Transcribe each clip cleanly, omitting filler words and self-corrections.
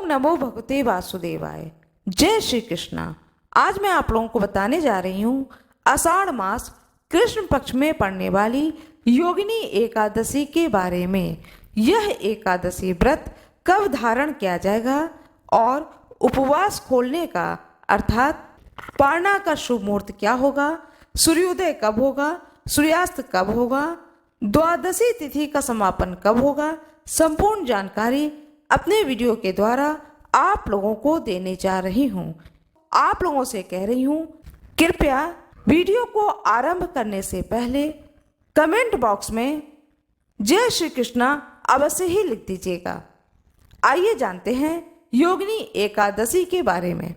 ओम नमो भगवते वासुदेवाय। जय श्री कृष्णा। आज मैं आप लोगों को बताने जा रही हूँ आषाढ़ मास कृष्ण पक्ष में पड़ने वाली योगिनी एकादशी के बारे में। यह एकादशी व्रत कब धारण किया जाएगा और उपवास खोलने का अर्थात पारना का शुभ मुहूर्त क्या होगा, सूर्योदय कब होगा, सूर्यास्त कब होगा, द्वादशी तिथि का समापन कब होगा, संपूर्ण जानकारी अपने वीडियो के द्वारा आप लोगों को देने जा रही हूँ। आप लोगों से कह रही हूँ, कृपया वीडियो को आरंभ करने से पहले कमेंट बॉक्स में जय श्री कृष्णा अवश्य ही लिख दीजिएगा। आइए जानते हैं योगिनी एकादशी के बारे में।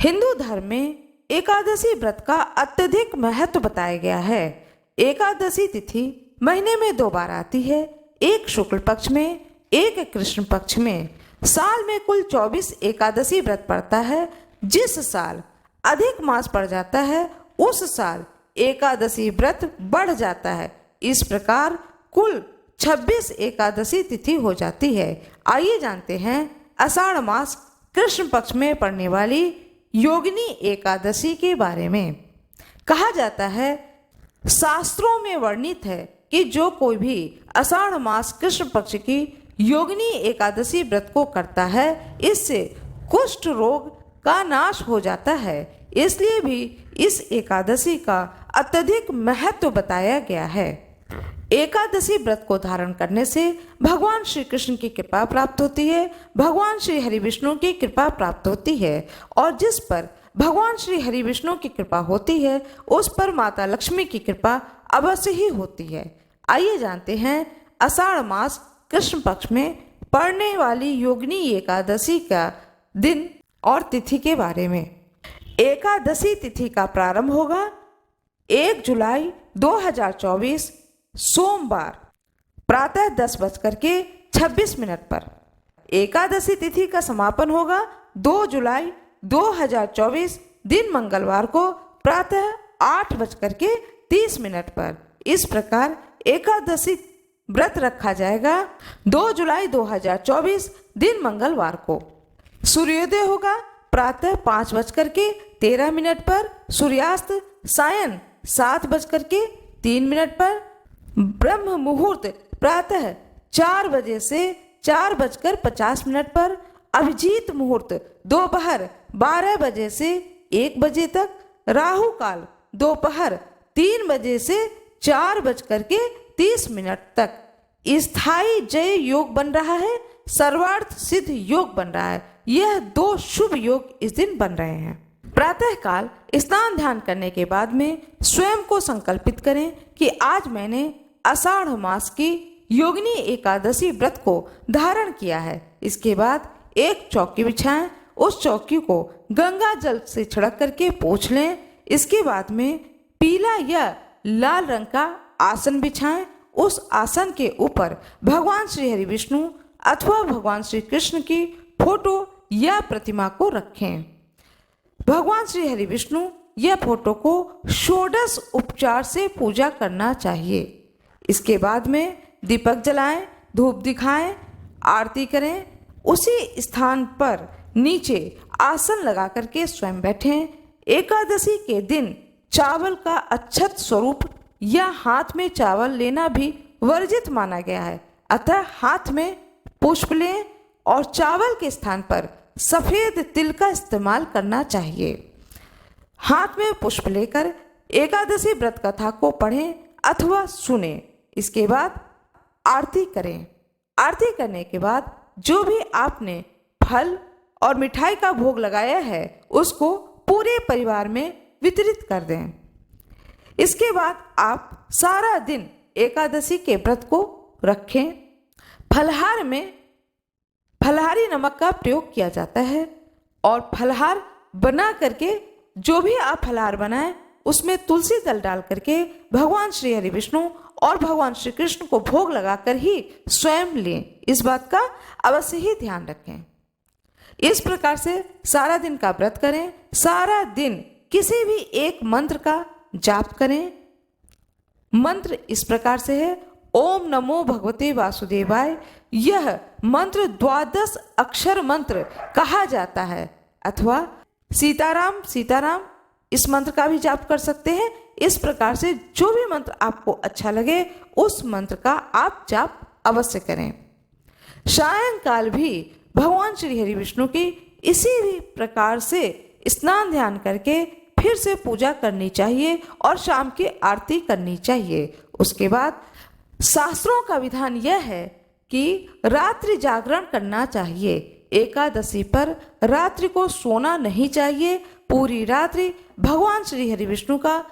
हिंदू धर्म में एकादशी व्रत का अत्यधिक महत्व बताया गया है। एकादशी तिथि महीने में 2 बार आती है, एक शुक्ल पक्ष में, एक कृष्ण पक्ष में। साल में कुल 24 एकादशी व्रत पड़ता है। जिस साल अधिक मास पड़ जाता है उस साल एकादशी व्रत बढ़ जाता है। इस प्रकार कुल 26 एकादशी तिथि हो जाती है। आइए जानते हैं आषाढ़ मास कृष्ण पक्ष में पड़ने वाली योगिनी एकादशी के बारे में। कहा जाता है, शास्त्रों में वर्णित है कि जो कोई भी आषाढ़ मास कृष्ण पक्ष की योगिनी एकादशी व्रत को करता है, इससे कुष्ठ रोग का नाश हो जाता है। इसलिए भी इस एकादशी का अत्यधिक महत्व बताया गया है। एकादशी व्रत को धारण करने से भगवान श्री कृष्ण की कृपा प्राप्त होती है, भगवान श्री हरि विष्णु की कृपा प्राप्त होती है, और जिस पर भगवान श्री हरि विष्णु की कृपा होती है उस पर माता लक्ष्मी की कृपा अवश्य ही होती है। आइए जानते हैं आषाढ़ मास कृष्ण पक्ष में पड़ने वाली योगिनी एकादशी का दिन और तिथि के बारे में। एकादशी तिथि का प्रारंभ होगा 1 जुलाई 2024 सोमवार प्रातः 10:26 पर। एकादशी तिथि का समापन होगा 2 जुलाई 2024 दिन मंगलवार को प्रातः 8:30 पर। इस प्रकार एकादशी व्रत रखा जाएगा 2 जुलाई 2024 दिन मंगलवार को। सूर्योदय होगा प्रातः 5:13 पर, सूर्यास्त सायं 7:03 पर, ब्रह्म मुहूर्त प्रातः 4 बजे से 4:50 पर, अभिजीत मुहूर्त दोपहर 12 बजे से 1 बजे तक, राहु काल दोपहर 3 बजे से 4:30 तक। स्थायी जय योग बन रहा है, सर्वार्थ सिद्ध योग बन रहा है। यह 2 शुभ योग इस दिन बन रहे हैं। प्रातः काल स्नान ध्यान करने के बाद में स्वयं को संकल्पित करें कि आज मैंने आषाढ़ मास की योगिनी एकादशी व्रत को धारण किया है। इसके बाद एक चौकी बिछाएं, उस चौकी को गंगा जल से छिड़क करके पोंछ लें। इसके बाद में पीला या लाल रंग का आसन बिछाएं। उस आसन के ऊपर भगवान श्री हरि विष्णु अथवा भगवान श्री कृष्ण की फोटो या प्रतिमा को रखें। भगवान श्री हरि विष्णु या फोटो को षोडश उपचार से पूजा करना चाहिए। इसके बाद में दीपक जलाएं, धूप दिखाएं, आरती करें। उसी स्थान पर नीचे आसन लगा करके स्वयं बैठें। एकादशी के दिन चावल का अक्षत स्वरूप या हाथ में चावल लेना भी वर्जित माना गया है। अतः हाथ में पुष्प लें और चावल के स्थान पर सफेद तिल का इस्तेमाल करना चाहिए। हाथ में पुष्प लेकर एकादशी व्रत कथा को पढ़ें अथवा सुनें। इसके बाद आरती करें। आरती करने के बाद जो भी आपने फल और मिठाई का भोग लगाया है उसको पूरे परिवार में वितरित कर दें। इसके बाद आप सारा दिन एकादशी के व्रत को रखें। फलहार में फलहारी नमक का प्रयोग किया जाता है और फलहार बना करके जो भी आप फलहार बनाएं उसमें तुलसी दल डाल करके भगवान श्री हरि विष्णु और भगवान श्री कृष्ण को भोग लगाकर ही स्वयं लें। इस बात का अवश्य ही ध्यान रखें। इस प्रकार से सारा दिन का व्रत करें। सारा दिन किसी भी एक मंत्र का जाप करें। मंत्र इस प्रकार से है, ओम नमो भगवते वासुदेवाय, यह मंत्र 12 अक्षर मंत्र कहा जाता है, अथवा सीताराम सीताराम इस मंत्र का भी जाप कर सकते हैं। इस प्रकार से जो भी मंत्र आपको अच्छा लगे उस मंत्र का आप जाप अवश्य करें। सायंकाल भी भगवान श्री हरि विष्णु की इसी भी प्रकार से स्नान ध्यान करके फिर से पूजा करनी चाहिए और शाम की आरती करनी चाहिए। उसके बाद शास्त्रों का विधान यह है कि रात्रि जागरण करना चाहिए। एकादशी पर रात्रि को सोना नहीं चाहिए। पूरी रात्रि भगवान श्री हरि विष्णु का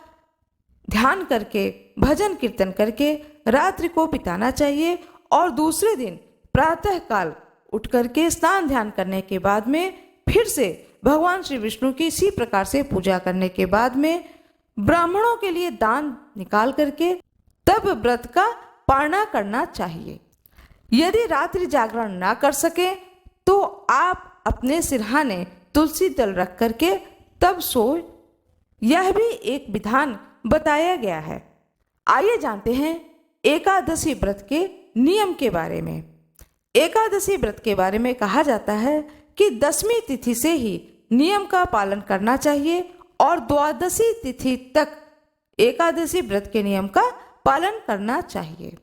ध्यान करके भजन कीर्तन करके रात्रि को बिताना चाहिए और दूसरे दिन प्रातः काल उठ करके स्नान ध्यान करने के बाद में फिर से भगवान श्री विष्णु की इसी प्रकार से पूजा करने के बाद में ब्राह्मणों के लिए दान निकाल करके तब व्रत का पारणा करना चाहिए। यदि रात्रि जागरण ना कर सके तो आप अपने सिरहाने तुलसी दल रख करके तब सोए। यह भी एक विधान बताया गया है। आइए जानते हैं एकादशी व्रत के नियम के बारे में। एकादशी व्रत के बारे में कहा जाता है कि 10वीं तिथि से ही नियम का पालन करना चाहिए और द्वादशी तिथि तक एकादशी व्रत के नियम का पालन करना चाहिए।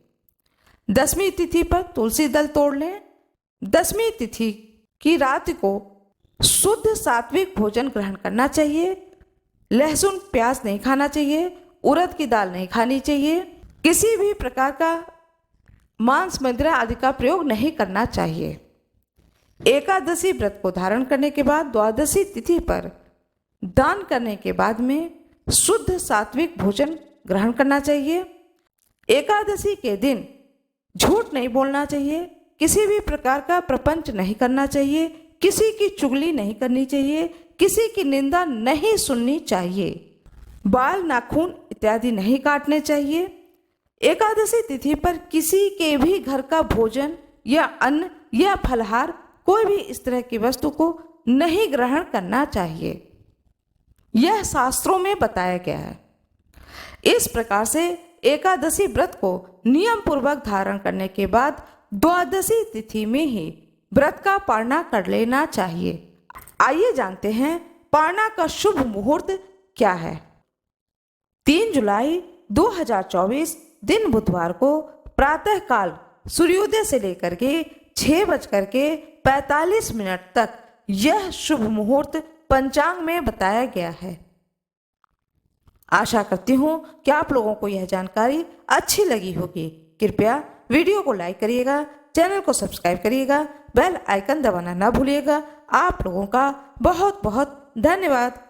10वीं तिथि पर तुलसी दल तोड़ लें। 10वीं तिथि की रात को शुद्ध सात्विक भोजन ग्रहण करना चाहिए। लहसुन प्याज नहीं खाना चाहिए। उड़द की दाल नहीं खानी चाहिए। किसी भी प्रकार का मांस मदिरा आदि का प्रयोग नहीं करना चाहिए। एकादशी व्रत को धारण करने के बाद द्वादशी तिथि पर दान करने के बाद में शुद्ध सात्विक भोजन ग्रहण करना चाहिए। एकादशी के दिन झूठ नहीं बोलना चाहिए। किसी भी प्रकार का प्रपंच नहीं करना चाहिए। किसी की चुगली नहीं करनी चाहिए। किसी की निंदा नहीं सुननी चाहिए। बाल नाखून इत्यादि नहीं काटने चाहिए। एकादशी तिथि पर किसी के भी घर का भोजन या अन्न या फलहार कोई भी इस तरह की वस्तु को नहीं ग्रहण करना चाहिए। यह शास्त्रों में बताया गया है। इस प्रकार से एकादशी व्रत को नियम पूर्वक धारण करने के बाद द्वादशी तिथि में ही व्रत का पारणा कर लेना चाहिए। आइए जानते हैं पारणा का शुभ मुहूर्त क्या है। 3 जुलाई 2024 दिन बुधवार को प्रातः काल सूर्योदय से लेकर के 6:45 तक यह शुभ मुहूर्त पंचांग में बताया गया है। आशा करती हूँ कि आप लोगों को यह जानकारी अच्छी लगी होगी। कृपया वीडियो को लाइक करिएगा, चैनल को सब्सक्राइब करिएगा, बेल आइकन दबाना ना भूलिएगा। आप लोगों का बहुत बहुत धन्यवाद।